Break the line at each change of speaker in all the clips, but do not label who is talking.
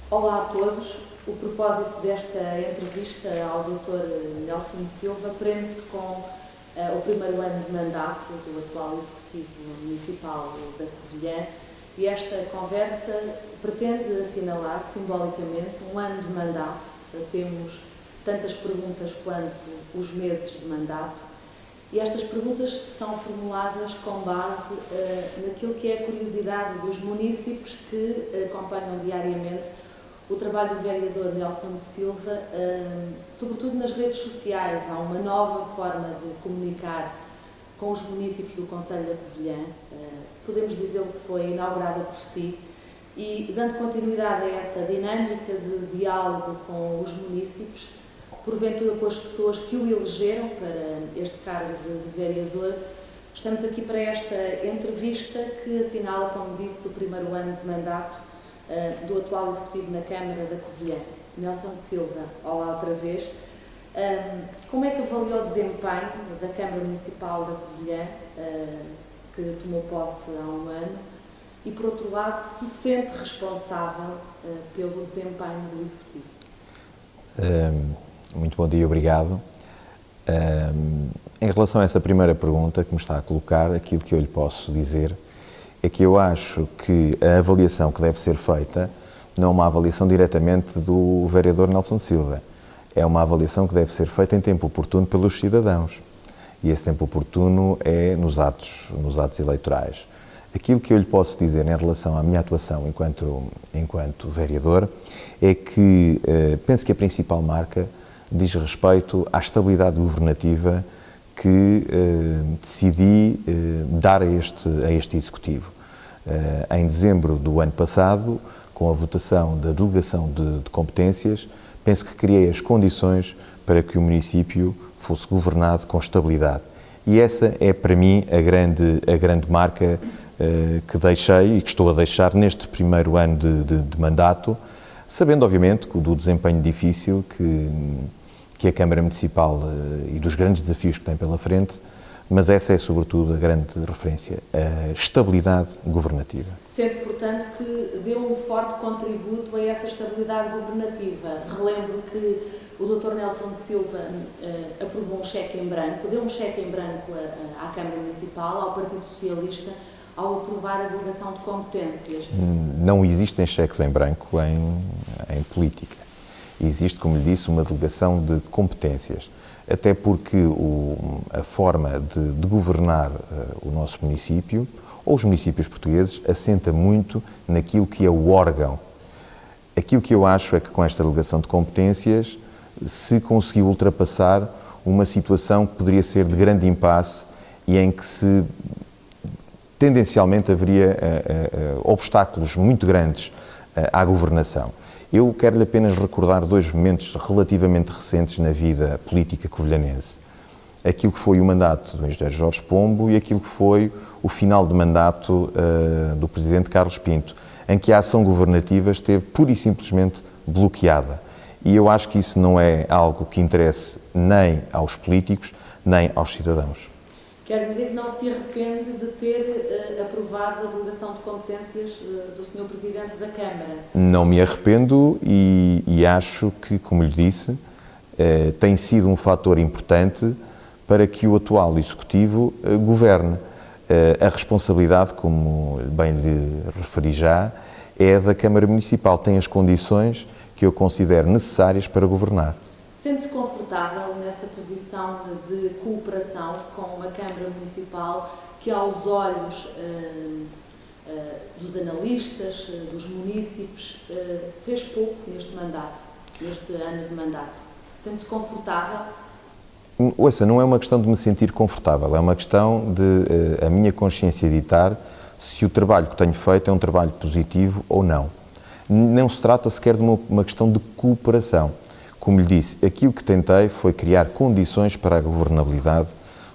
Olá a todos. O propósito desta entrevista ao Dr. Nelson Silva prende-se com o primeiro ano de mandato do atual Executivo Municipal da Covilhã e esta conversa pretende assinalar simbolicamente um ano de mandato. Temos tantas perguntas quanto os meses de mandato e estas perguntas são formuladas com base naquilo que é a curiosidade dos munícipes que acompanham diariamente o trabalho do vereador Nelson Silva, sobretudo nas redes sociais. Há uma nova forma de comunicar com os municípios do Concelho da Covilhã, podemos dizê-lo que foi inaugurada por si, e dando continuidade a essa dinâmica de diálogo com os municípios, porventura com as pessoas que o elegeram para este cargo de vereador, estamos aqui para esta entrevista que assinala, como disse, o primeiro ano de mandato do atual Executivo na Câmara da Covilhã. Nelson Silva, olá outra vez. Como é que avaliou o desempenho da Câmara Municipal da Covilhã, que tomou posse há um ano, e, por outro lado, se sente responsável pelo desempenho do Executivo?
Muito bom dia, obrigado. Em relação a essa primeira pergunta que me está a colocar, aquilo que eu lhe posso dizer é que eu acho que a avaliação que deve ser feita não é uma avaliação diretamente do vereador Nelson Silva, é uma avaliação que deve ser feita em tempo oportuno pelos cidadãos, e esse tempo oportuno é nos atos eleitorais. Aquilo que eu lhe posso dizer em relação à minha atuação enquanto vereador é que penso que a principal marca diz respeito à estabilidade governativa que decidi dar a este Executivo. Em dezembro do ano passado, com a votação da delegação de competências, penso que criei as condições para que o município fosse governado com estabilidade. E essa é, para mim, a grande marca que deixei e que estou a deixar neste primeiro ano de mandato, sabendo, obviamente, do desempenho difícil que a Câmara Municipal e dos grandes desafios que tem pela frente, mas essa é, sobretudo, a grande referência, a estabilidade governativa.
Sente, portanto, que deu um forte contributo a essa estabilidade governativa. Relembro que o Dr. Nelson Silva aprovou um cheque em branco, deu um cheque em branco à Câmara Municipal, ao Partido Socialista, ao aprovar a delegação de competências.
Não existem cheques em branco em política. Existe, como lhe disse, uma delegação de competências, até porque a forma de governar o nosso município, ou os municípios portugueses, assenta muito naquilo que é o órgão. Aquilo que eu acho é que com esta delegação de competências se conseguiu ultrapassar uma situação que poderia ser de grande impasse e em que tendencialmente haveria obstáculos muito grandes à governação. Eu quero-lhe apenas recordar dois momentos relativamente recentes na vida política covilhanense. Aquilo que foi o mandato do engenheiro Jorge Pombo e aquilo que foi o final de mandato do presidente Carlos Pinto, em que a ação governativa esteve pura e simplesmente bloqueada. E eu acho que isso não é algo que interesse nem aos políticos, nem aos cidadãos.
Quer dizer que não se arrepende de ter aprovado a delegação de competências do Sr. Presidente da Câmara?
Não me arrependo e acho que, como lhe disse, tem sido um fator importante para que o atual Executivo governe. A responsabilidade, como bem lhe referi já, é da Câmara Municipal, tem as condições que eu considero necessárias para governar.
Sente-se confortável nessa posição de cooperação com a Câmara Municipal que, aos olhos dos analistas, dos munícipes, fez pouco neste mandato, neste ano de mandato? Sente-se confortável?
Ouça, não é uma questão de me sentir confortável, é uma questão de a minha consciência ditar se o trabalho que tenho feito é um trabalho positivo ou não. Não se trata sequer de uma questão de cooperação. Como lhe disse, aquilo que tentei foi criar condições para a governabilidade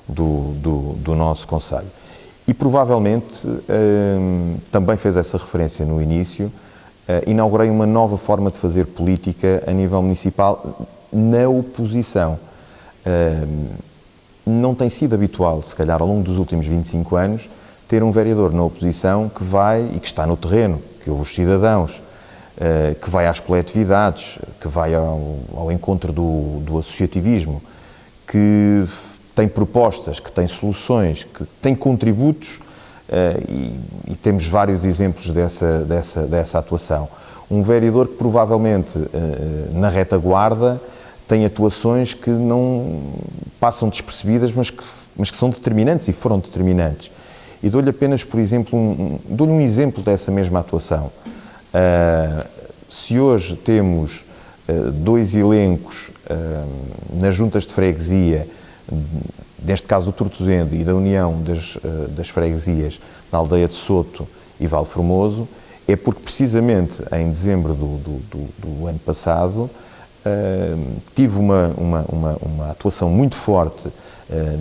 do nosso concelho. e provavelmente, também fez essa referência no início, inaugurei uma nova forma de fazer política a nível municipal na oposição. Não tem sido habitual, se calhar ao longo dos últimos 25 anos, ter um vereador na oposição que vai e que está no terreno, que ouve os cidadãos, que vai às coletividades, que vai ao encontro do associativismo, que tem propostas, que tem soluções, que tem contributos, e temos vários exemplos dessa atuação. Um vereador que provavelmente na retaguarda tem atuações que não passam despercebidas, mas que são determinantes e foram determinantes. E dou-lhe apenas, por exemplo, dou-lhe um exemplo dessa mesma atuação. Se hoje temos dois elencos nas juntas de freguesia, neste caso do Tortozendo e da União das Freguesias na aldeia de Soto e Val Formoso, é porque precisamente em dezembro do ano passado tive uma atuação muito forte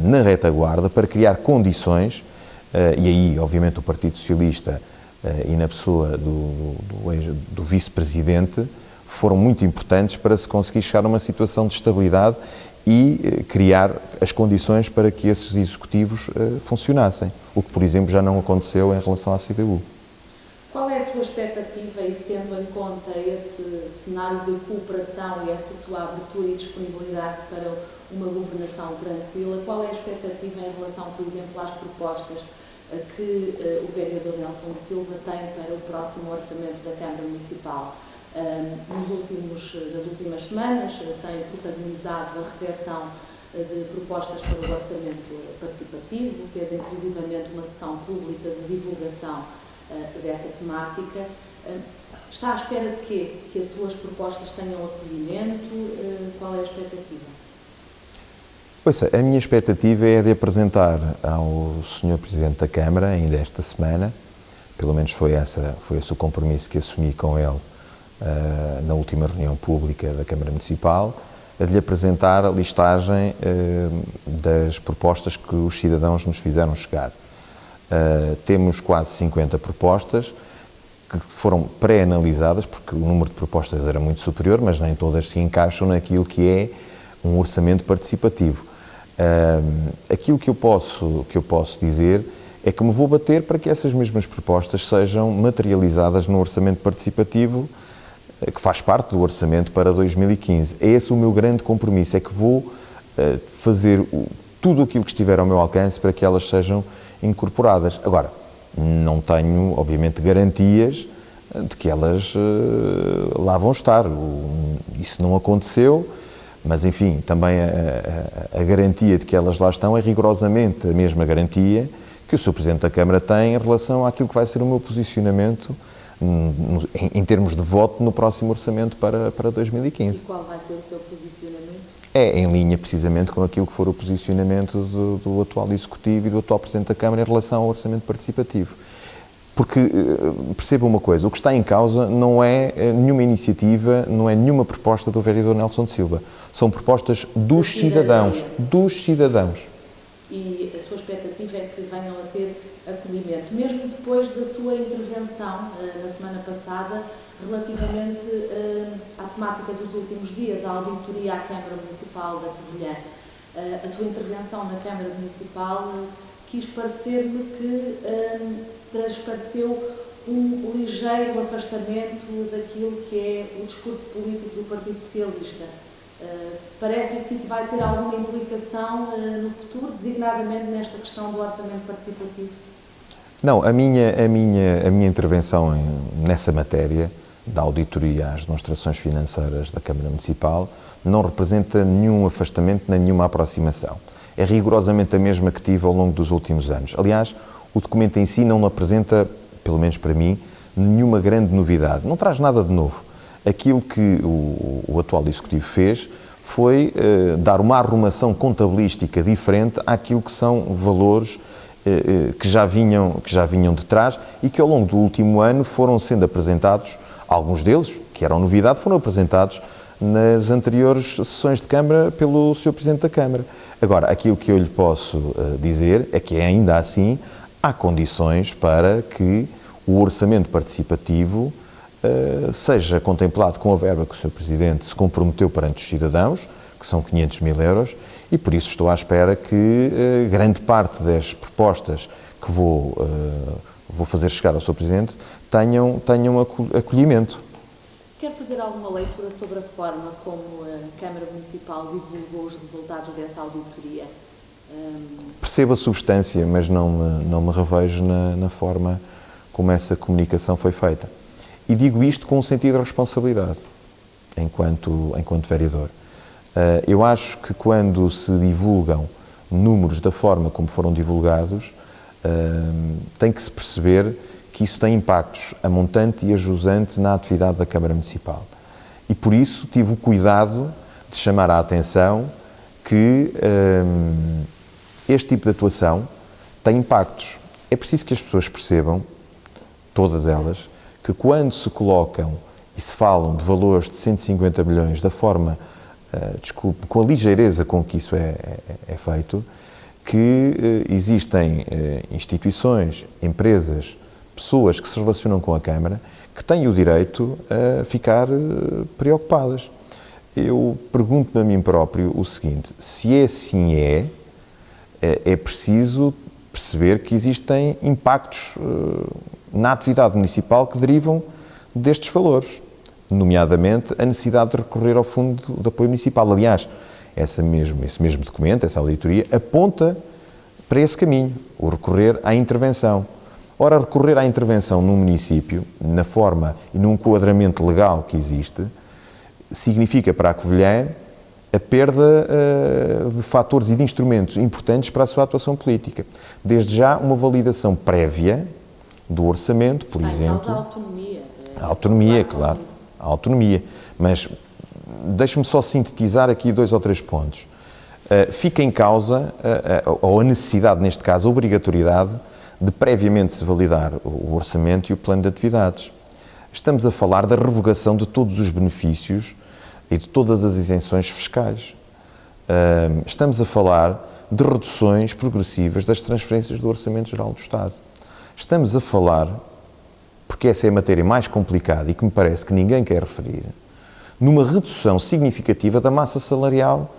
na retaguarda para criar condições, e aí obviamente o Partido Socialista e na pessoa do vice-presidente foram muito importantes para se conseguir chegar a uma situação de estabilidade e criar as condições para que esses executivos funcionassem, o que, por exemplo, já não aconteceu em relação à CDU.
Qual é a sua expectativa, e tendo em conta esse cenário de cooperação e essa sua abertura e disponibilidade para uma governação tranquila, qual é a expectativa em relação, por exemplo, às propostas que o vereador Nelson Silva tem para o próximo orçamento da Câmara Municipal? Nas últimas semanas tem protagonizado a recepção de propostas para o orçamento participativo, fez inclusivamente uma sessão pública de divulgação dessa temática. Está à espera de quê? Que as suas propostas tenham acolhimento? Qual é a expectativa?
Pois é, a minha expectativa é de apresentar ao Sr. Presidente da Câmara, ainda esta semana, pelo menos foi esse o compromisso que assumi com ele na última reunião pública da Câmara Municipal, a de lhe apresentar a listagem das propostas que os cidadãos nos fizeram chegar. Temos quase 50 propostas que foram pré-analisadas, porque o número de propostas era muito superior, mas nem todas se encaixam naquilo que é um orçamento participativo. Aquilo que eu posso dizer é que me vou bater para que essas mesmas propostas sejam materializadas no orçamento participativo que faz parte do orçamento para 2015. É esse o meu grande compromisso, é que vou fazer tudo aquilo que estiver ao meu alcance para que elas sejam incorporadas. Agora, não tenho, obviamente, garantias de que elas lá vão estar. Isso não aconteceu, mas, enfim, também a garantia de que elas lá estão é rigorosamente a mesma garantia que o Sr. Presidente da Câmara tem em relação àquilo que vai ser o meu posicionamento em termos de voto no próximo orçamento para 2015.
E qual vai ser o seu posicionamento? É
em linha, precisamente, com aquilo que for o posicionamento do atual Executivo e do atual Presidente da Câmara em relação ao orçamento participativo. Porque, perceba uma coisa, o que está em causa não é nenhuma iniciativa, não é nenhuma proposta do vereador Nelson Silva. São propostas dos cidadãos.
E a sua expectativa é que venham a ter acolhimento, mesmo depois da sua intervenção na semana passada, relativamente à temática dos últimos dias, à auditoria à Câmara Municipal da Covilhã. A sua intervenção na Câmara Municipal quis parecer-me que transpareceu um ligeiro afastamento daquilo que é o discurso político do Partido Socialista. Parece-lhe que isso vai ter alguma implicação no futuro, designadamente nesta questão do orçamento participativo?
Não, a minha intervenção nessa matéria da auditoria às demonstrações financeiras da Câmara Municipal não representa nenhum afastamento nem nenhuma aproximação. É rigorosamente a mesma que tive ao longo dos últimos anos. Aliás, o documento em si não apresenta, pelo menos para mim, nenhuma grande novidade. Não traz nada de novo. Aquilo que o atual Executivo fez foi dar uma arrumação contabilística diferente àquilo que são valores que já vinham de trás e que ao longo do último ano foram sendo apresentados, alguns deles, que eram novidade, foram apresentados nas anteriores sessões de Câmara pelo Sr. Presidente da Câmara. Agora, aquilo que eu lhe posso dizer é que ainda assim há condições para que o orçamento participativo seja contemplado com a verba que o Sr. Presidente se comprometeu perante os cidadãos, que são 500 mil euros, e por isso estou à espera que grande parte das propostas que vou fazer chegar ao Sr. Presidente tenham acolhimento.
Quer fazer alguma leitura sobre a forma como a Câmara Municipal divulgou os resultados dessa auditoria?
Percebo a substância, mas não me revejo na forma como essa comunicação foi feita. E digo isto com um sentido de responsabilidade, enquanto vereador. Eu acho que quando se divulgam números da forma como foram divulgados, tem que se perceber que isso tem impactos a montante e a jusante na atividade da Câmara Municipal. E por isso tive o cuidado de chamar a atenção que este tipo de atuação tem impactos. É preciso que as pessoas percebam, todas elas, que quando se colocam e se falam de valores de 150 milhões da forma, com a ligeireza com que isso é feito, que existem instituições, empresas, pessoas que se relacionam com a Câmara que têm o direito a ficar preocupadas. Eu pergunto-me a mim próprio o seguinte: se assim é preciso perceber que existem impactos na atividade municipal que derivam destes valores, nomeadamente a necessidade de recorrer ao Fundo de Apoio Municipal. Aliás, esse mesmo documento, essa auditoria, aponta para esse caminho, o recorrer à intervenção. Ora, recorrer à intervenção num município, na forma e num enquadramento legal que existe, significa para a Covilhã a perda de fatores e de instrumentos importantes para a sua atuação política. Desde já, uma validação prévia do orçamento, por exemplo.
A autonomia.
A autonomia, claro. A autonomia. Mas deixe-me só sintetizar aqui 2 ou 3 pontos. Fica em causa, ou a necessidade, neste caso, a obrigatoriedade de previamente se validar o orçamento e o plano de atividades. Estamos a falar da revogação de todos os benefícios e de todas as isenções fiscais. Estamos a falar de reduções progressivas das transferências do Orçamento Geral do Estado. Estamos a falar, porque essa é a matéria mais complicada e que me parece que ninguém quer referir, numa redução significativa da massa salarial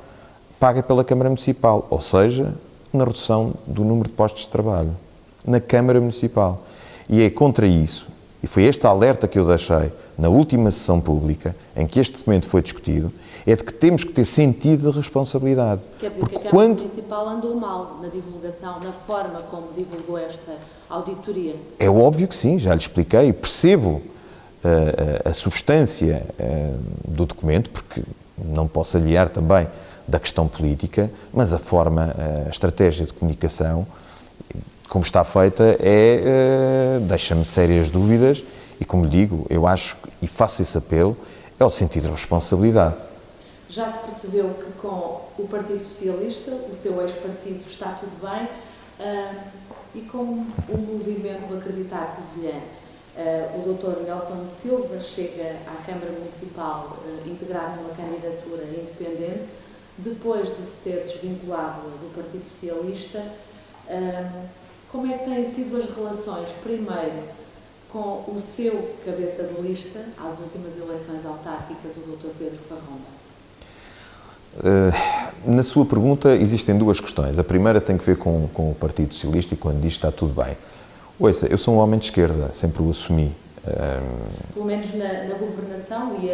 paga pela Câmara Municipal, ou seja, na redução do número de postos de trabalho na Câmara Municipal. E é contra isso, e foi este alerta que eu deixei na última sessão pública, em que este documento foi discutido, é de que temos que ter sentido de responsabilidade.
Quer dizer que a Câmara Municipal andou mal na divulgação, na forma como divulgou esta auditoria?
É óbvio que sim, já lhe expliquei, percebo a substância do documento, porque não posso aliar também da questão política, mas a forma, a estratégia de comunicação, como está feita, deixa-me sérias dúvidas e, como lhe digo, eu acho, e faço esse apelo, é o sentido de responsabilidade.
Já se percebeu que com o Partido Socialista, o seu ex-partido, está tudo bem, e com o movimento Acreditar Covilhã, o Dr. Nelson Silva chega à Câmara Municipal integrado numa candidatura independente, depois de se ter desvinculado do Partido Socialista. Como é que têm sido as relações, primeiro, com o seu cabeça de lista, às últimas eleições autárquicas, o Dr. Pedro Farronda?
Na sua pergunta existem 2 questões. A primeira tem que ver com o Partido Socialista e quando diz está tudo bem. Ouça, eu sou um homem de esquerda, sempre o assumi.
Pelo menos na governação e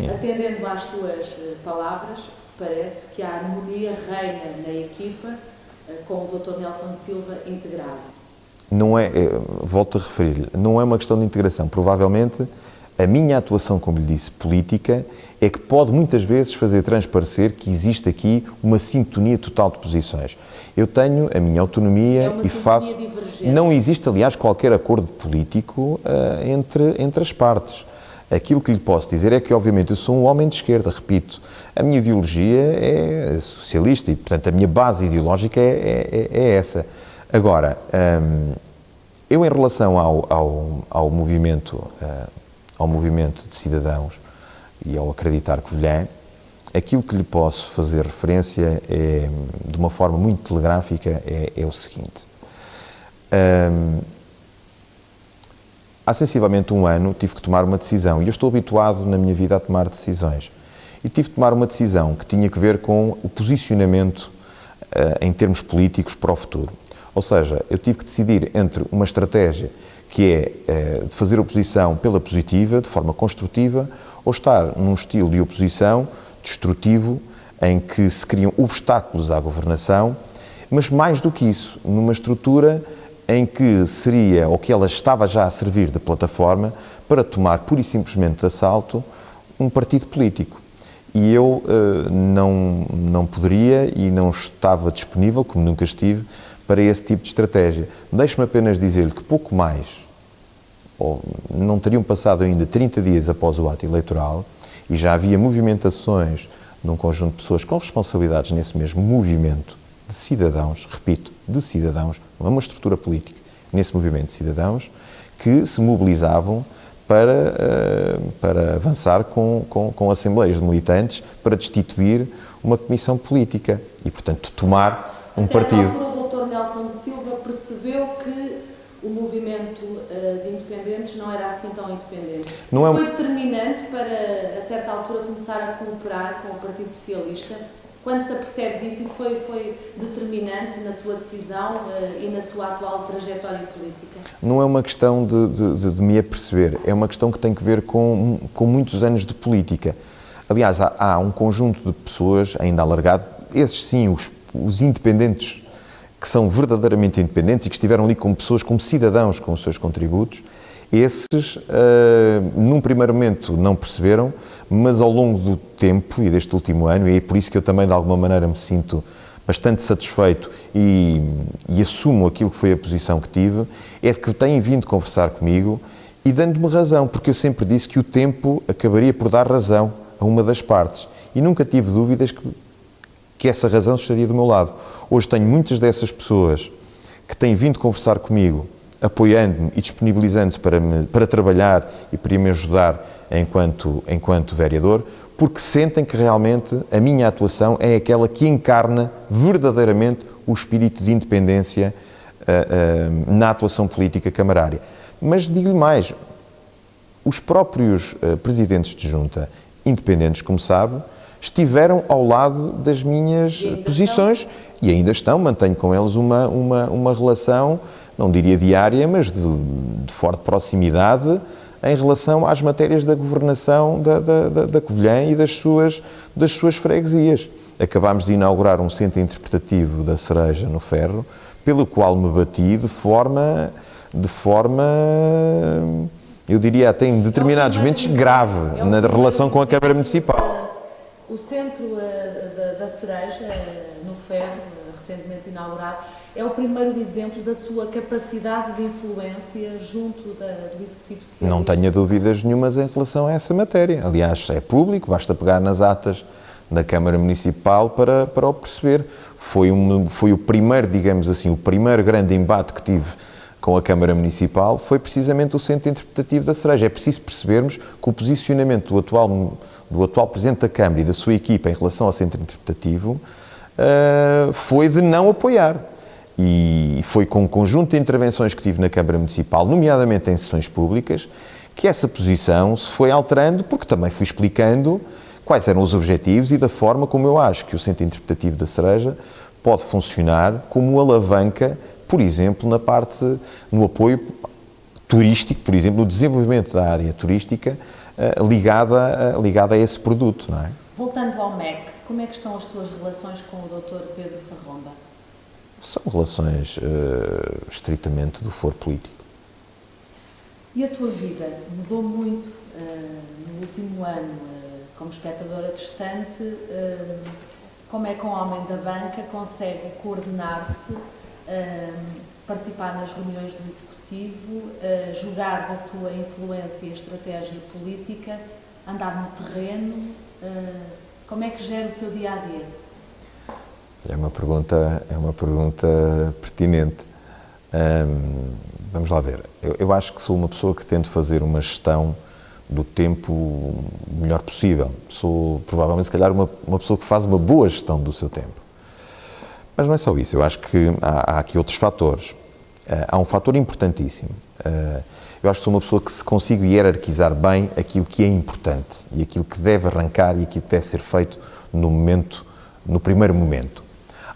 atendendo às suas palavras, parece que a harmonia reina na equipa com o Dr. Nelson Silva integrado.
Não é, volto a referir-lhe, não é uma questão de integração. Provavelmente, a minha atuação, como lhe disse, política, é que pode muitas vezes fazer transparecer que existe aqui uma sintonia total de posições. Eu tenho a minha autonomia e faço... Não existe, aliás, qualquer acordo político entre as partes. Aquilo que lhe posso dizer é que, obviamente, eu sou um homem de esquerda, repito. A minha ideologia é socialista e, portanto, a minha base ideológica é essa. Agora, eu, em relação ao movimento de cidadãos e ao Acreditar Covilhã, aquilo que lhe posso fazer referência, de uma forma muito telegráfica, é o seguinte. Há sensivelmente um ano tive que tomar uma decisão, e eu estou habituado na minha vida a tomar decisões. E tive de tomar uma decisão que tinha que ver com o posicionamento em termos políticos para o futuro. Ou seja, eu tive que decidir entre uma estratégia que é de fazer oposição pela positiva, de forma construtiva, ou estar num estilo de oposição destrutivo, em que se criam obstáculos à governação, mas mais do que isso, numa estrutura em que seria, ou que ela estava já a servir de plataforma para tomar pura e simplesmente de assalto um partido político. E eu não poderia e não estava disponível, como nunca estive, para esse tipo de estratégia. Deixe-me apenas dizer-lhe que pouco mais, ou não teriam passado ainda 30 dias após o ato eleitoral, e já havia movimentações de um conjunto de pessoas com responsabilidades nesse mesmo movimento de cidadãos, repito, de cidadãos, não é uma estrutura política, nesse movimento de cidadãos, que se mobilizavam para avançar com assembleias de militantes para destituir uma comissão política e, portanto, tomar um partido.
O Dr. Nelson de Silva percebeu que o movimento de independentes não era assim tão independente.
Não
Isso foi determinante para, a certa altura, começar a cooperar com o Partido Socialista? Quando se apercebe disso, isso foi determinante na sua decisão e na sua atual trajetória política?
Não é uma questão de me aperceber, é uma questão que tem que ver com muitos anos de política. Aliás, há um conjunto de pessoas, ainda alargado, esses sim, os independentes, que são verdadeiramente independentes e que estiveram ali como pessoas, como cidadãos com os seus contributos, esses, num primeiro momento, não perceberam, mas ao longo do tempo e deste último ano, e é por isso que eu também, de alguma maneira, me sinto bastante satisfeito e assumo aquilo que foi a posição que tive, é de que têm vindo conversar comigo e dando-me razão, porque eu sempre disse que o tempo acabaria por dar razão a uma das partes e nunca tive dúvidas que essa razão estaria do meu lado. Hoje tenho muitas dessas pessoas que têm vindo conversar comigo, apoiando-me e disponibilizando-se para trabalhar e para me ajudar enquanto vereador, porque sentem que realmente a minha atuação é aquela que encarna verdadeiramente o espírito de independência na atuação política camarária. Mas digo-lhe mais, os próprios presidentes de junta, independentes, como sabe, estiveram ao lado das minhas posições e ainda estão, mantenho com eles uma relação, não diria diária, mas de forte proximidade em relação às matérias da governação da Covilhã e das suas freguesias. Acabámos de inaugurar um centro interpretativo da Cereja no Ferro, pelo qual me bati de forma eu diria até em determinados momentos, grave na relação com a Câmara Municipal.
O centro da Cereja, no Ferro, recentemente inaugurado, é o primeiro exemplo da sua capacidade de influência junto do Executivo Socialista.
Não tenha dúvidas nenhumas em relação a essa matéria. Aliás, é público, basta pegar nas atas da Câmara Municipal para o perceber. Foi o primeiro, digamos assim, o primeiro grande embate que tive com a Câmara Municipal foi precisamente o Centro Interpretativo da Cereja. É preciso percebermos que o posicionamento do atual Presidente da Câmara e da sua equipa em relação ao Centro Interpretativo foi de não apoiar. E foi com um conjunto de intervenções que tive na Câmara Municipal, nomeadamente em sessões públicas, que essa posição se foi alterando, porque também fui explicando quais eram os objetivos e da forma como eu acho que o Centro Interpretativo da Cereja pode funcionar como alavanca, por exemplo, no apoio turístico, por exemplo, no desenvolvimento da área turística ligada a esse produto, não é?
Voltando ao MEC, como é que estão as suas relações com o Dr. Pedro Farronda?
São relações estritamente do foro político.
E a sua vida mudou muito no último ano, como espectadora distante? Como é que um homem da banca consegue coordenar-se, participar nas reuniões do Executivo, jogar da sua influência e estratégia política, andar no terreno? Como é que gera o seu dia-a-dia?
É uma pergunta pertinente. Vamos lá ver. Eu acho que sou uma pessoa que tento fazer uma gestão do tempo o melhor possível. Sou, provavelmente, se calhar, uma pessoa que faz uma boa gestão do seu tempo. Mas não é só isso. Eu acho que há aqui outros fatores. há um fator importantíssimo. Eu acho que sou uma pessoa que se consigo hierarquizar bem aquilo que é importante e aquilo que deve arrancar e aquilo que deve ser feito no primeiro momento.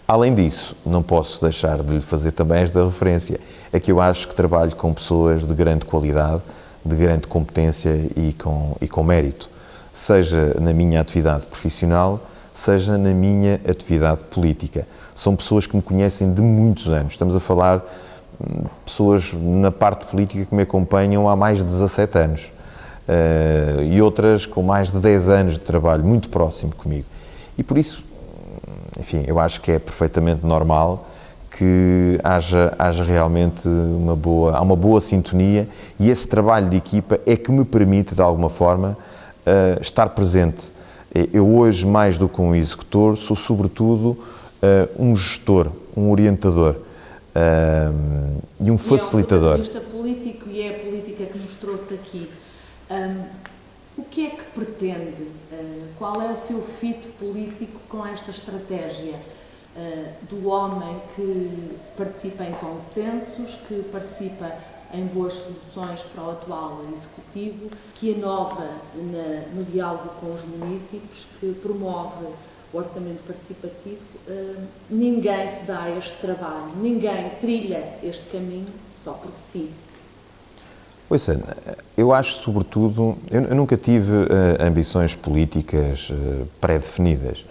Além disso, não posso deixar de lhe fazer também esta referência, é que eu acho que trabalho com pessoas de grande qualidade, de grande competência e com mérito, seja na minha atividade profissional, seja na minha atividade política. São pessoas que me conhecem de muitos anos. Estamos a falar de pessoas na parte política que me acompanham há mais de 17 anos e outras com mais de 10 anos de trabalho muito próximo comigo. E por isso, enfim, eu acho que é perfeitamente normal que haja realmente uma boa sintonia, e esse trabalho de equipa é que me permite, de alguma forma, estar presente. Eu hoje, mais do que um executor, sou sobretudo um gestor, um orientador e um facilitador.
É um protagonista político e é a política que nos trouxe aqui. O que é que pretende? Qual é o seu fito político com esta estratégia do homem que participa em consensos, que participa em boas soluções para o atual Executivo, que inova no diálogo com os municípios, que promove o orçamento participativo? Ninguém se dá este trabalho, ninguém trilha este caminho só porque sim.
Ouça, eu acho, sobretudo, eu nunca tive ambições políticas pré-definidas.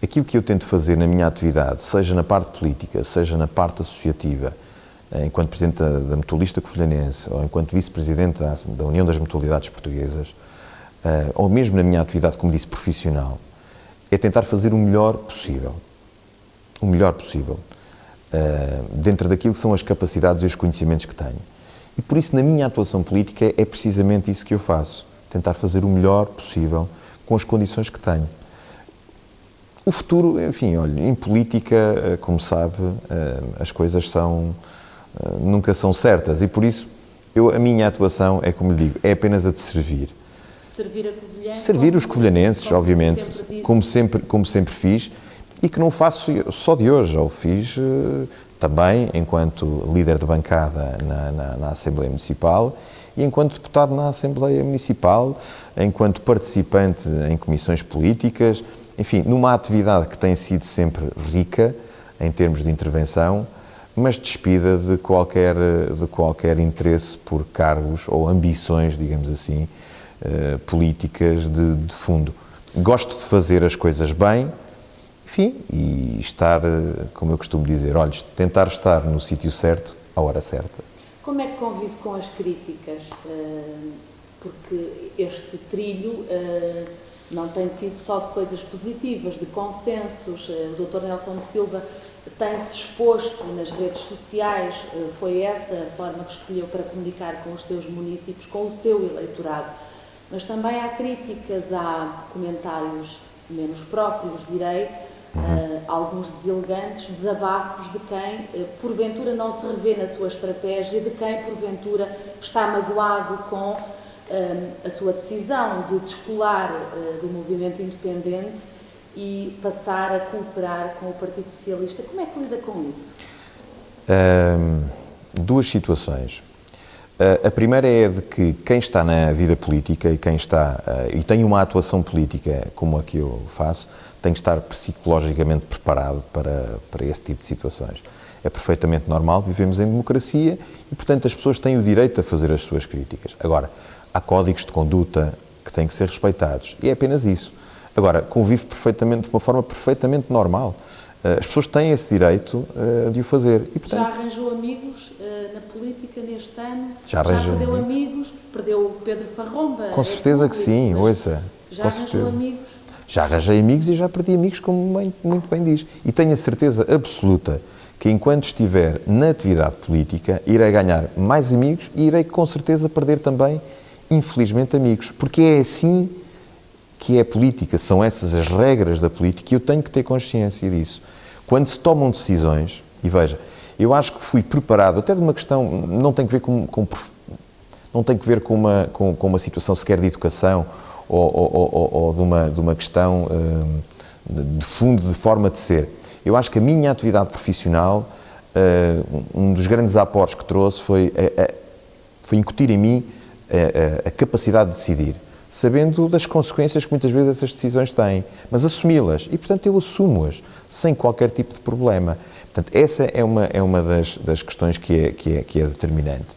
Aquilo que eu tento fazer na minha atividade, seja na parte política, seja na parte associativa, enquanto Presidente da Mutualista Covilhanense ou enquanto Vice-Presidente da União das Mutualidades Portuguesas, ou mesmo na minha atividade, como disse, profissional, é tentar fazer o melhor possível. O melhor possível. Dentro daquilo que são as capacidades e os conhecimentos que tenho. E por isso, na minha atuação política, é precisamente isso que eu faço. Tentar fazer o melhor possível com as condições que tenho. O futuro, enfim, olha, em política, como sabe, as coisas nunca são certas e por isso a minha atuação é, como lhe digo, é apenas a de servir.
Servir a Covilhã?
Servir os covilhanenses, obviamente, como sempre fiz, e que não faço só de hoje, já o fiz também enquanto líder de bancada na Assembleia Municipal e enquanto deputado na Assembleia Municipal, enquanto participante em comissões políticas, enfim, numa atividade que tem sido sempre rica em termos de intervenção, mas despida de qualquer interesse por cargos ou ambições, digamos assim, políticas de fundo. Gosto de fazer as coisas bem, enfim, e estar, como eu costumo dizer, olha, tentar estar no sítio certo, à hora certa.
Como é que convive com as críticas? Porque este trilho não tem sido só de coisas positivas, de consensos. O Dr. Nelson Silva tem-se exposto nas redes sociais, foi essa a forma que escolheu para comunicar com os seus municípios, com o seu eleitorado. Mas também há críticas, há comentários menos próprios, direi, alguns deselegantes, desabafos de quem, porventura, não se revê na sua estratégia, de quem, porventura, está magoado com a sua decisão de descolar do movimento independente e passar a cooperar com o Partido Socialista. Como é que lida com isso?
Duas situações. A primeira é de que quem está na vida política e quem está e tem uma atuação política como a que eu faço, tem que estar psicologicamente preparado para esse tipo de situações. É perfeitamente normal, vivemos em democracia e, portanto, as pessoas têm o direito a fazer as suas críticas. Agora, há códigos de conduta que têm que ser respeitados e é apenas isso. Agora, convive perfeitamente, de uma forma perfeitamente normal. As pessoas têm esse direito de o fazer. E, portanto,
já arranjou amigos na política neste ano?
Já
perdeu amigos? Perdeu o Pedro Farromba?
Com certeza que sim, ouça.
Já arranjou amigos?
Já arranjei amigos e já perdi amigos, como muito bem diz. E tenho a certeza absoluta que enquanto estiver na atividade política, irei ganhar mais amigos e irei com certeza perder também, infelizmente, amigos. Porque é assim que é a política, são essas as regras da política e eu tenho que ter consciência disso. Quando se tomam decisões, e veja, eu acho que fui preparado, até de uma questão, não tem que ver não tem que ver com uma situação sequer de educação ou de uma questão de fundo, de forma de ser. Eu acho que a minha atividade profissional um dos grandes aportes que trouxe foi incutir em mim a capacidade de decidir, sabendo das consequências que muitas vezes essas decisões têm, mas assumi-las, e portanto eu assumo-as, sem qualquer tipo de problema. Portanto, essa é uma das questões que é determinante.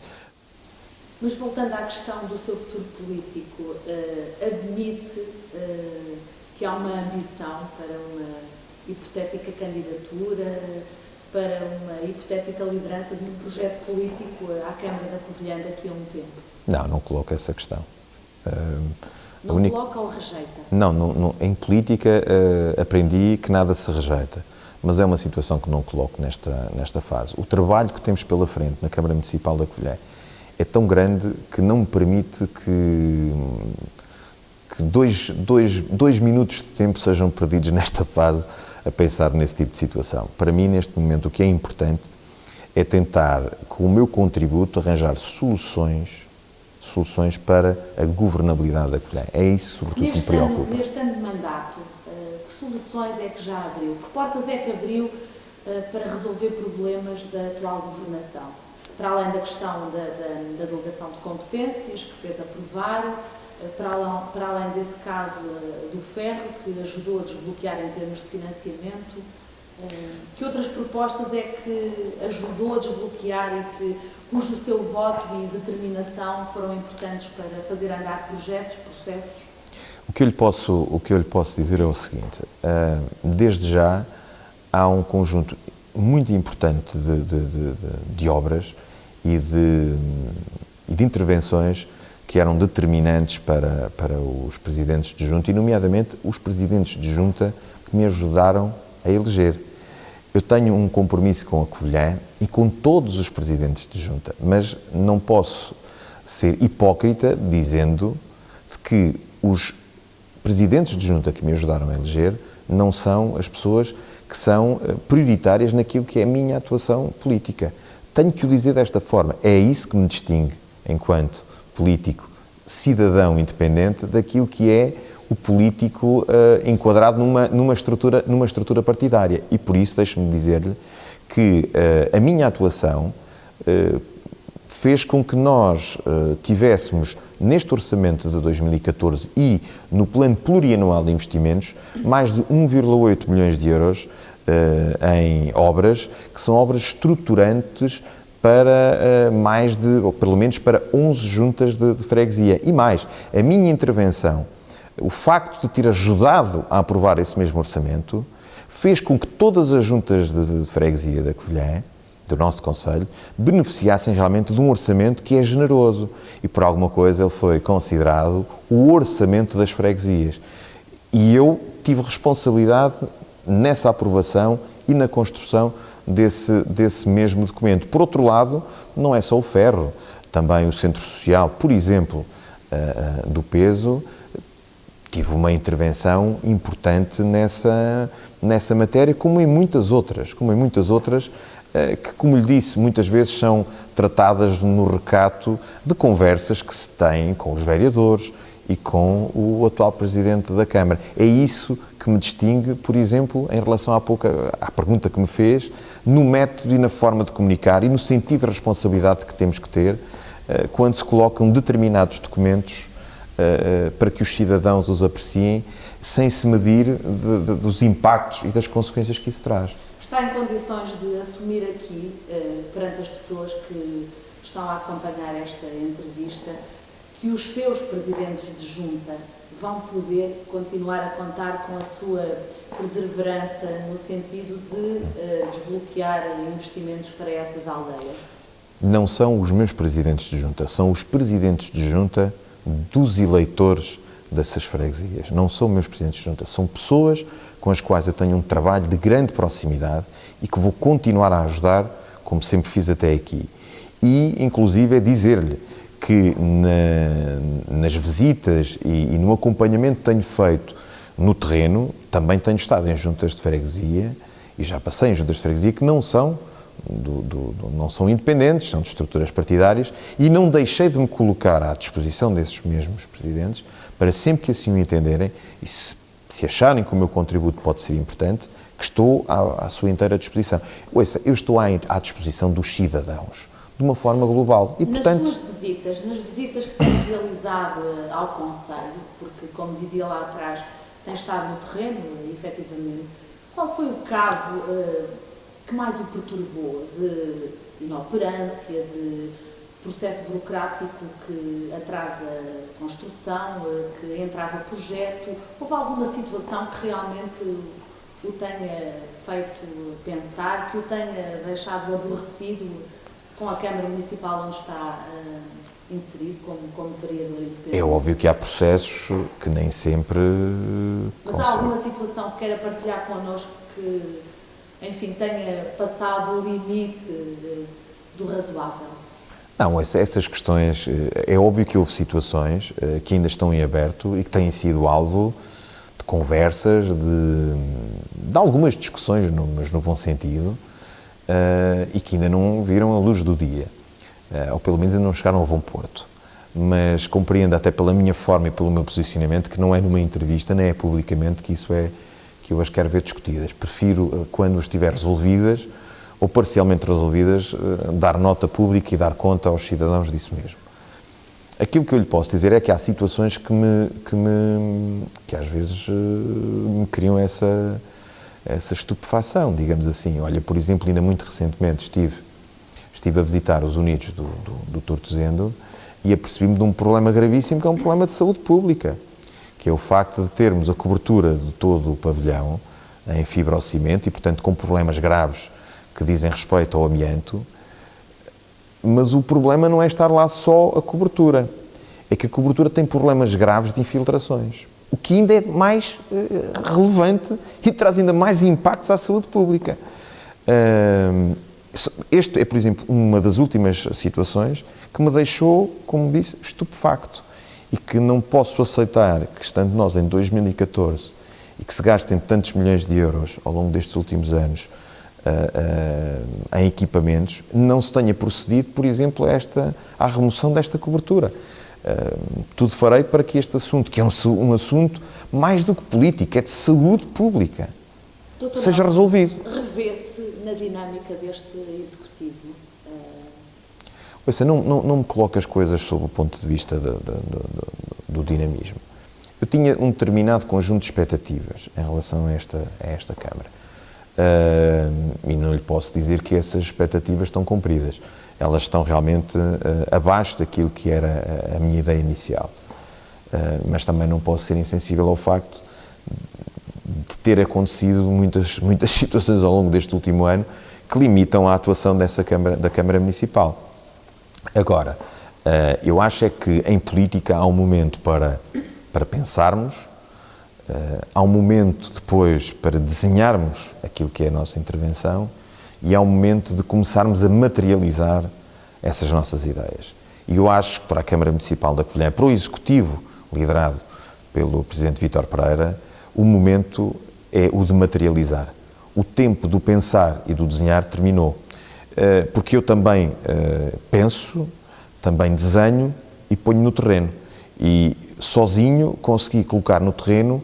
Mas voltando à questão do seu futuro político, admite que há uma ambição para uma hipotética candidatura, para uma hipotética liderança de um projeto político à Câmara da Covilhã daqui a um tempo?
Não coloco essa questão.
Não coloca ou rejeita?
Não, em política aprendi que nada se rejeita, mas é uma situação que não coloco nesta fase. O trabalho que temos pela frente na Câmara Municipal da Covilhã é tão grande que não me permite que dois minutos de tempo sejam perdidos nesta fase a pensar nesse tipo de situação. Para mim, neste momento, o que é importante é tentar, com o meu contributo, arranjar soluções para a governabilidade da Covilhã. É isso, sobretudo, que me preocupa.
Neste ano de mandato, que soluções é que já abriu? Que portas é que abriu para resolver problemas da atual governação? Para além da questão da delegação de competências, que fez aprovar, para além desse caso do ferro, que ajudou a desbloquear em termos de financiamento, que outras propostas é que ajudou a desbloquear e cujo seu voto e determinação foram importantes para fazer andar projetos, processos?
O que eu lhe posso dizer é o seguinte: desde já há um conjunto muito importante de obras e de intervenções que eram determinantes para os presidentes de junta, e nomeadamente os presidentes de junta que me ajudaram a eleger. Eu tenho um compromisso com a Covilhã e com todos os presidentes de junta, mas não posso ser hipócrita dizendo que os presidentes de junta que me ajudaram a eleger não são as pessoas que são prioritárias naquilo que é a minha atuação política. Tenho que o dizer desta forma. É isso que me distingue enquanto político cidadão independente daquilo que é o político enquadrado numa estrutura partidária. E por isso, deixe-me dizer-lhe que a minha atuação fez com que nós tivéssemos, neste orçamento de 2014 e no plano plurianual de investimentos, mais de 1,8 milhões de euros em obras, que são obras estruturantes para ou pelo menos para 11 juntas de freguesia. E mais, a minha intervenção, o facto de ter ajudado a aprovar esse mesmo orçamento, fez com que todas as juntas de freguesia da Covilhã, do nosso concelho, beneficiassem realmente de um orçamento que é generoso. E por alguma coisa ele foi considerado o orçamento das freguesias. E eu tive responsabilidade nessa aprovação e na construção desse mesmo documento. Por outro lado, não é só o ferro, também o Centro Social, por exemplo, do Peso, tive uma intervenção importante nessa matéria, como em muitas outras, que, como lhe disse, muitas vezes são tratadas no recato de conversas que se têm com os vereadores e com o atual Presidente da Câmara. É isso que me distingue, por exemplo, em relação à pergunta que me fez, no método e na forma de comunicar e no sentido de responsabilidade que temos que ter quando se colocam determinados documentos para que os cidadãos os apreciem sem se medir dos impactos e das consequências que isso traz.
Está em condições de assumir aqui, perante as pessoas que estão a acompanhar esta entrevista, que os seus presidentes de junta vão poder continuar a contar com a sua perseverança no sentido de desbloquear investimentos para essas aldeias?
Não são os meus presidentes de junta, são os presidentes de junta dos eleitores dessas freguesias. Não são meus presidentes de junta, são pessoas com as quais eu tenho um trabalho de grande proximidade e que vou continuar a ajudar, como sempre fiz até aqui. E, inclusive, é dizer-lhe que nas visitas e no acompanhamento que tenho feito no terreno, também tenho estado em juntas de freguesia, e já passei em juntas de freguesia, que não são independentes, são de estruturas partidárias, e não deixei de me colocar à disposição desses mesmos presidentes, para sempre que assim o entenderem, e se acharem que o meu contributo pode ser importante, que estou à sua inteira disposição. Ouça, eu estou à disposição dos cidadãos, de uma forma global. E, portanto,
nas visitas que tem realizado ao Conselho, porque, como dizia lá atrás, tem estado no terreno, efetivamente, qual foi o caso que mais o perturbou de inoperância, de processo burocrático que atrasa a construção, que entrava projeto? Houve alguma situação que realmente o tenha feito pensar, que o tenha deixado aborrecido com a Câmara Municipal onde está inserido como vereador independente?
É óbvio que há processos que nem sempre
Mas há alguma situação que queira partilhar connosco que, enfim, tenha passado o limite do razoável?
Não, essas questões, é óbvio que houve situações que ainda estão em aberto e que têm sido alvo de conversas, de algumas discussões, mas no bom sentido, e que ainda não viram a luz do dia, ou pelo menos ainda não chegaram a bom porto. Mas compreendo até pela minha forma e pelo meu posicionamento que não é numa entrevista, nem é publicamente que que eu as quero ver discutidas. Prefiro, quando estiver resolvidas, ou parcialmente resolvidas, dar nota pública e dar conta aos cidadãos disso mesmo. Aquilo que eu lhe posso dizer é que há situações que às vezes me criam essa estupefação, digamos assim. Olha, por exemplo, ainda muito recentemente estive a visitar os Unidos do Tortozendo e apercebi-me de um problema gravíssimo, que é um problema de saúde pública, que é o facto de termos a cobertura de todo o pavilhão em fibrocimento e, portanto, com problemas graves que dizem respeito ao amianto, mas o problema não é estar lá só a cobertura, é que a cobertura tem problemas graves de infiltrações, o que ainda é mais relevante e traz ainda mais impactos à saúde pública. Este é, por exemplo, uma das últimas situações que me deixou, como disse, estupefacto e que não posso aceitar que, estando nós em 2014 e que se gastem tantos milhões de euros ao longo destes últimos anos em equipamentos, não se tenha procedido, por exemplo, à remoção desta cobertura. Tudo farei para que este assunto, que é um assunto mais do que político, é de saúde pública,
Doutor,
seja resolvido.
Revê-se na dinâmica deste Executivo?
Ouça, não me coloque as coisas sob o ponto de vista do dinamismo. Eu tinha um determinado conjunto de expectativas em relação a esta Câmara. E não lhe posso dizer que essas expectativas estão cumpridas. Elas estão realmente abaixo daquilo que era a minha ideia inicial. Mas também não posso ser insensível ao facto de ter acontecido muitas situações ao longo deste último ano que limitam a atuação da Câmara Municipal. Agora, eu acho é que em política há um momento para pensarmos, há um momento depois para desenharmos aquilo que é a nossa intervenção e há um momento de começarmos a materializar essas nossas ideias. E eu acho que para a Câmara Municipal da Covilhã, para o Executivo, liderado pelo Presidente Vítor Pereira, o momento é o de materializar. O tempo do pensar e do desenhar terminou. Porque eu também penso, também desenho e ponho no terreno. E sozinho consegui colocar no terreno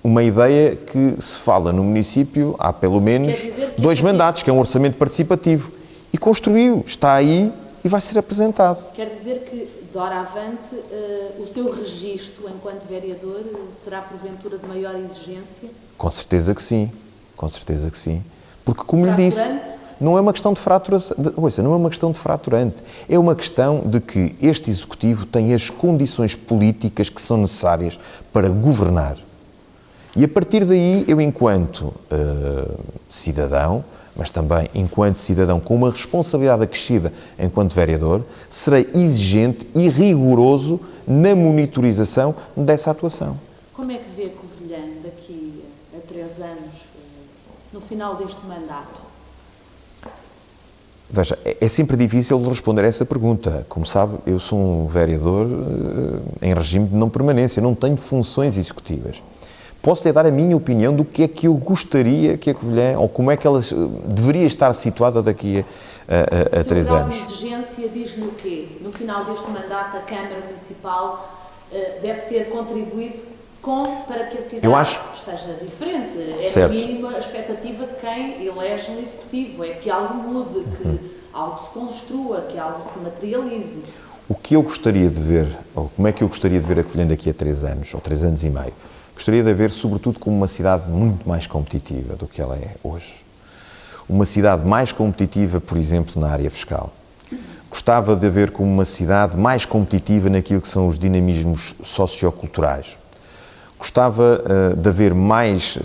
uma ideia que se fala no município há pelo menos 2 mandatos, que é um orçamento participativo. E construiu, está aí e vai ser apresentado.
Quer dizer que, de hora avante, o seu registro enquanto vereador será porventura de maior exigência?
Com certeza que sim, Porque, como lhe disse, não é uma questão de fraturação, não é uma questão de fraturante, é uma questão de que este Executivo tem as condições políticas que são necessárias para governar. E a partir daí, eu enquanto cidadão, mas também enquanto cidadão com uma responsabilidade acrescida enquanto vereador, serei exigente e rigoroso na monitorização dessa atuação.
Como é que vê Covilhã daqui a 3 anos, no final deste mandato?
Veja, é sempre difícil responder a essa pergunta. Como sabe, eu sou um vereador em regime de não permanência, não tenho funções executivas. Posso-lhe dar a minha opinião do que é que eu gostaria que a Covilhã, ou como é que ela deveria estar situada daqui a 3 anos.
O grau de exigência diz-me o quê? No final deste mandato, a Câmara Municipal deve ter contribuído para que a cidade esteja diferente. É
certo.
no mínimo a expectativa de quem elege um executivo, é que algo mude, que algo se construa, que algo se materialize.
O que eu gostaria de ver, ou como é que eu gostaria de ver a Covilhã daqui a 3 anos, ou 3 anos e meio? Gostaria de a ver, sobretudo, como uma cidade muito mais competitiva do que ela é hoje. Uma cidade mais competitiva, por exemplo, na área fiscal. Gostava de a ver como uma cidade mais competitiva naquilo que são os dinamismos socioculturais. Gostava de a ver mais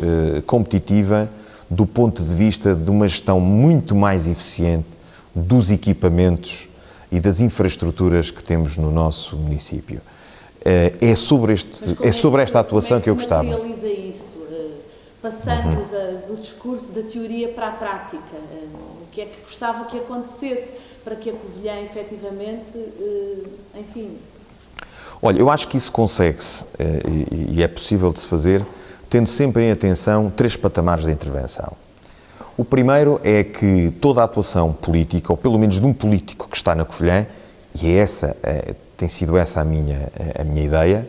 competitiva do ponto de vista de uma gestão muito mais eficiente dos equipamentos e das infraestruturas que temos no nosso município. É sobre esta atuação que eu gostava.
Como é que se materializa isso? Passando do discurso, da teoria para a prática? O que é que gostava que acontecesse para que a Covilhã, efetivamente, enfim...
Olha, eu acho que isso consegue-se e é possível de se fazer, tendo sempre em atenção 3 patamares de intervenção. O primeiro é que toda a atuação política, ou pelo menos de um político que está na Covilhã, e tem sido essa a minha ideia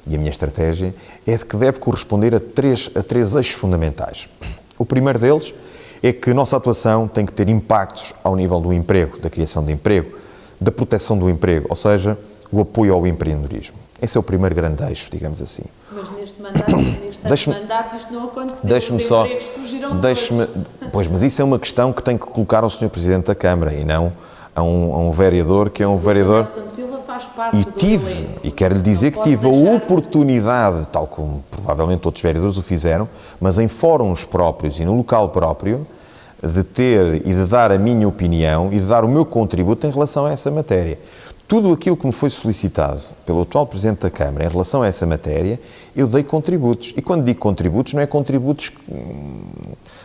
e a minha estratégia, é de que deve corresponder a três eixos fundamentais. O primeiro deles é que a nossa atuação tem que ter impactos ao nível do emprego, da criação de emprego, da proteção do emprego, ou seja, o apoio ao empreendedorismo. Esse é o primeiro grande eixo, digamos assim.
Mas neste mandato isto não aconteceu.
Deixe-me só... Pois, mas isso é uma questão que tem que colocar ao Sr. Presidente da Câmara e não a um vereador que é um vereador...
Nelson Silva faz parte
e quero lhe dizer que tive a oportunidade, tal como provavelmente outros vereadores o fizeram, mas em fóruns próprios e no local próprio, de ter e de dar a minha opinião e de dar o meu contributo em relação a essa matéria. Tudo aquilo que me foi solicitado pelo atual Presidente da Câmara em relação a essa matéria, eu dei contributos. E quando digo contributos, não é contributos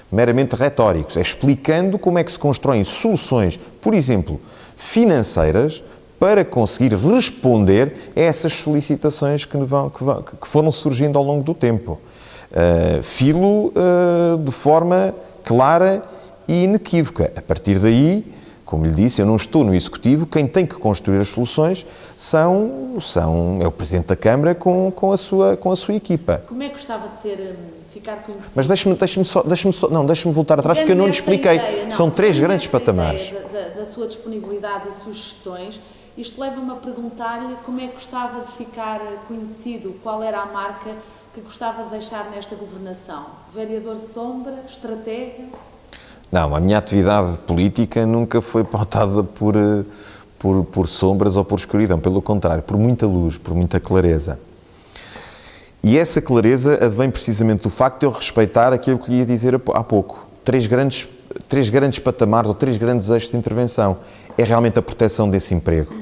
meramente retóricos, é explicando como é que se constroem soluções, por exemplo, financeiras, para conseguir responder a essas solicitações que foram surgindo ao longo do tempo. Filo de forma clara e inequívoca. A partir daí, como lhe disse, eu não estou no Executivo, quem tem que construir as soluções é o Presidente da Câmara com a sua equipa.
Como é que gostava de ficar conhecido?
Mas deixe-me voltar atrás, porque eu não lhe expliquei. São 3 grandes patamares.
Da sua disponibilidade e sugestões, isto leva-me a perguntar-lhe como é que gostava de ficar conhecido, qual era a marca que gostava de deixar nesta governação? Vereador sombra, estratega?
Não, a minha atividade política nunca foi pautada por sombras ou por escuridão, pelo contrário, por muita luz, por muita clareza. E essa clareza advém precisamente do facto de eu respeitar aquilo que lhe ia dizer há pouco. 3 grandes patamares ou 3 grandes eixos de intervenção. É realmente a proteção desse emprego,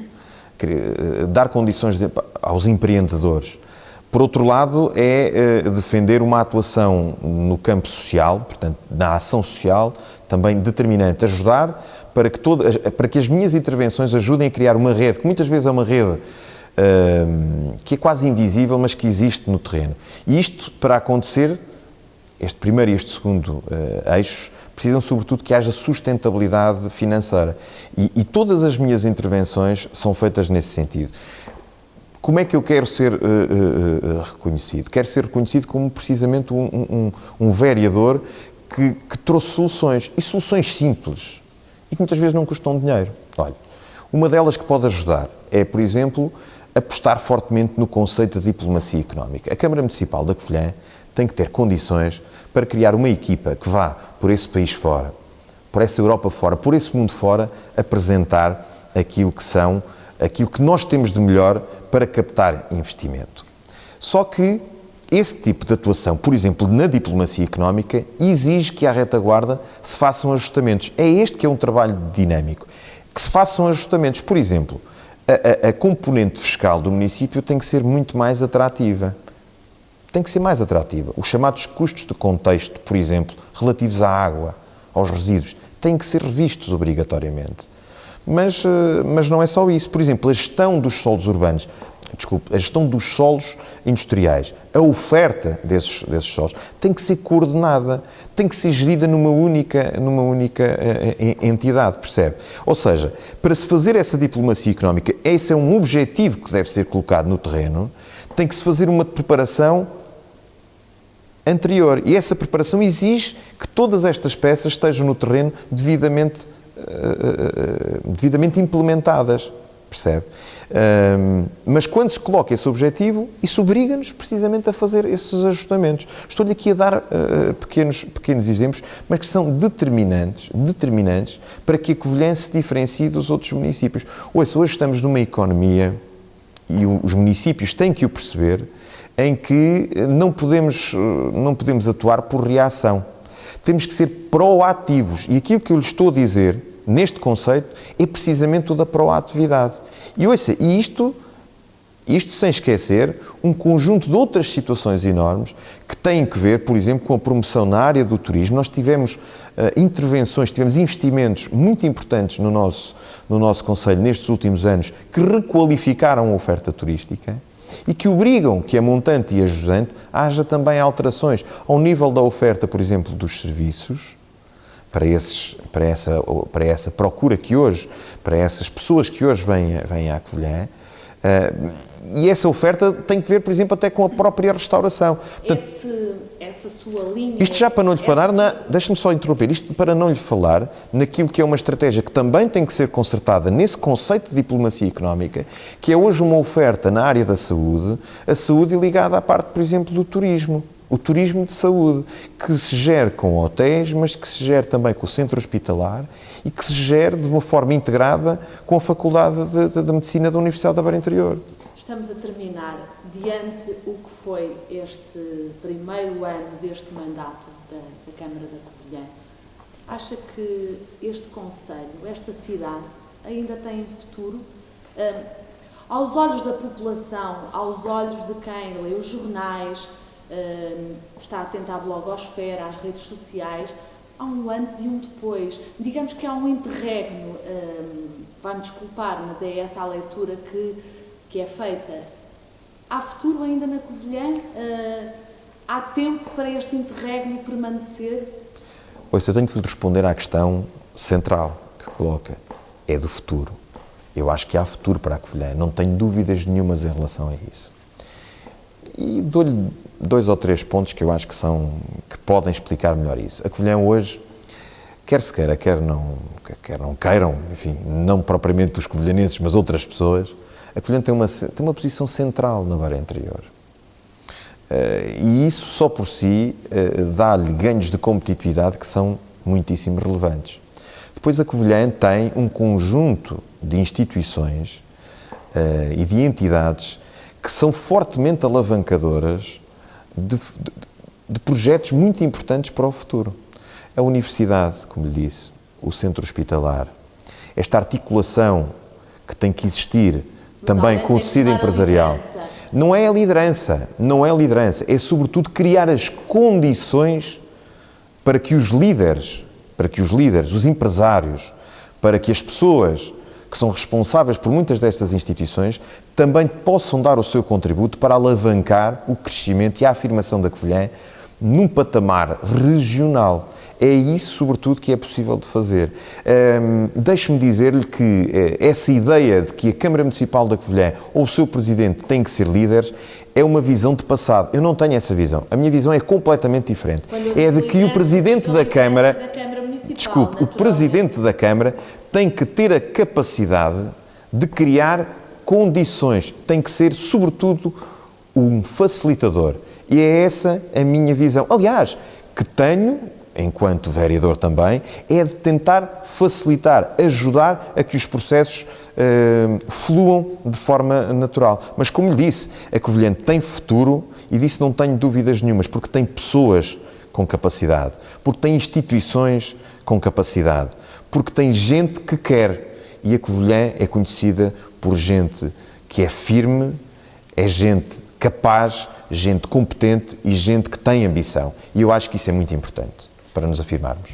dar condições aos empreendedores. Por outro lado, é defender uma atuação no campo social, portanto, na ação social, também determinante, ajudar para que as minhas intervenções ajudem a criar uma rede, que muitas vezes é uma rede que é quase invisível, mas que existe no terreno. E isto, para acontecer, este primeiro e este segundo eixos, precisam sobretudo que haja sustentabilidade financeira. E todas as minhas intervenções são feitas nesse sentido. Como é que eu quero ser reconhecido? Quero ser reconhecido como precisamente um vereador que trouxe soluções, e soluções simples, e que muitas vezes não custam dinheiro. Olha, uma delas que pode ajudar é, por exemplo, apostar fortemente no conceito de diplomacia económica. A Câmara Municipal da Covilhã tem que ter condições para criar uma equipa que vá por esse país fora, por essa Europa fora, por esse mundo fora, apresentar aquilo que nós temos de melhor para captar investimento. Só que esse tipo de atuação, por exemplo, na diplomacia económica, exige que à retaguarda se façam ajustamentos. É este que é um trabalho dinâmico. Que se façam ajustamentos. Por exemplo, a componente fiscal do município tem que ser muito mais atrativa. Tem que ser mais atrativa. Os chamados custos de contexto, por exemplo, relativos à água, aos resíduos, têm que ser revistos obrigatoriamente. Mas não é só isso. Por exemplo, a gestão dos solos urbanos, a gestão dos solos industriais, a oferta desses solos, tem que ser coordenada, tem que ser gerida numa única entidade, percebe? Ou seja, para se fazer essa diplomacia económica, esse é um objetivo que deve ser colocado no terreno, tem que se fazer uma preparação anterior. E essa preparação exige que todas estas peças estejam no terreno devidamente implementadas, percebe? Mas quando se coloca esse objetivo, isso obriga-nos precisamente a fazer esses ajustamentos. Estou-lhe aqui a dar pequenos exemplos, mas que são determinantes para que a Covilhã se diferencie dos outros municípios. Hoje estamos numa economia, e os municípios têm que o perceber, em que não podemos atuar por reação. Temos que ser proativos. E aquilo que eu lhe estou a dizer, neste conceito, é precisamente o da proatividade. E ouça, isto sem esquecer um conjunto de outras situações enormes que têm que ver, por exemplo, com a promoção na área do turismo. Nós tivemos tivemos investimentos muito importantes no nosso concelho nestes últimos anos que requalificaram a oferta turística e que obrigam que a montante e a jusante haja também alterações ao nível da oferta, por exemplo, dos serviços, para essa procura que hoje, para essas pessoas que hoje vêm à Covilhã, e essa oferta tem que ver, por exemplo, até com a própria restauração. Portanto,
essa sua linha...
Isto já para não lhe falar, deixe-me só interromper, isto para não lhe falar naquilo que é uma estratégia que também tem que ser concertada nesse conceito de diplomacia económica, que é hoje uma oferta na área da saúde, a saúde ligada à parte, por exemplo, do turismo. O turismo de saúde, que se gere com hotéis, mas que se gere também com o centro hospitalar e que se gere de uma forma integrada com a Faculdade de Medicina da Universidade da Beira Interior.
Estamos a terminar diante o que foi este primeiro ano deste mandato da Câmara da Covilhã. Acha que este concelho, esta cidade, ainda tem futuro? Aos olhos da população, aos olhos de quem lê os jornais, está atento à blogosfera, às redes sociais, há um antes e um depois. Digamos que há um interregno, vai-me desculpar, mas é essa a leitura que é feita. Há futuro ainda na Covilhã? Há tempo para este interregno permanecer?
Pois eu tenho que lhe responder à questão central que coloca. É do futuro. Eu acho que há futuro para a Covilhã, não tenho dúvidas nenhumas em relação a isso. E dou-lhe 2 ou 3 pontos que eu acho que podem explicar melhor isso. A Covilhã hoje, quer se queira, quer não queiram, enfim, não propriamente os covilhanenses, mas outras pessoas, a Covilhã tem uma posição central na Beira Interior. E isso só por si dá-lhe ganhos de competitividade que são muitíssimo relevantes. Depois a Covilhã tem um conjunto de instituições e de entidades que são fortemente alavancadoras de projetos muito importantes para o futuro. A universidade, como lhe disse, o centro hospitalar, esta articulação que tem que existir também com o tecido empresarial. Não é a liderança, é sobretudo criar as condições para que os líderes, os empresários, para que as pessoas que são responsáveis por muitas destas instituições, também possam dar o seu contributo para alavancar o crescimento e a afirmação da Covilhã num patamar regional. É isso, sobretudo, que é possível de fazer. Deixe-me dizer-lhe que essa ideia de que a Câmara Municipal da Covilhã ou o seu Presidente têm que ser líderes é uma visão de passado. Eu não tenho essa visão. A minha visão é completamente diferente. É de que o Presidente da Câmara... Desculpe, o Presidente da Câmara tem que ter a capacidade de criar condições, tem que ser, sobretudo, um facilitador. E é essa a minha visão. Aliás, que tenho, enquanto vereador também, é de tentar facilitar, ajudar a que os processos fluam de forma natural. Mas, como lhe disse, a Covilhã tem futuro e disso não tenho dúvidas nenhumas, porque tem pessoas com capacidade, porque tem instituições com capacidade, porque tem gente que quer. E a Covilhã é conhecida por gente que é firme, é gente capaz, gente competente e gente que tem ambição. E eu acho que isso é muito importante para nos afirmarmos.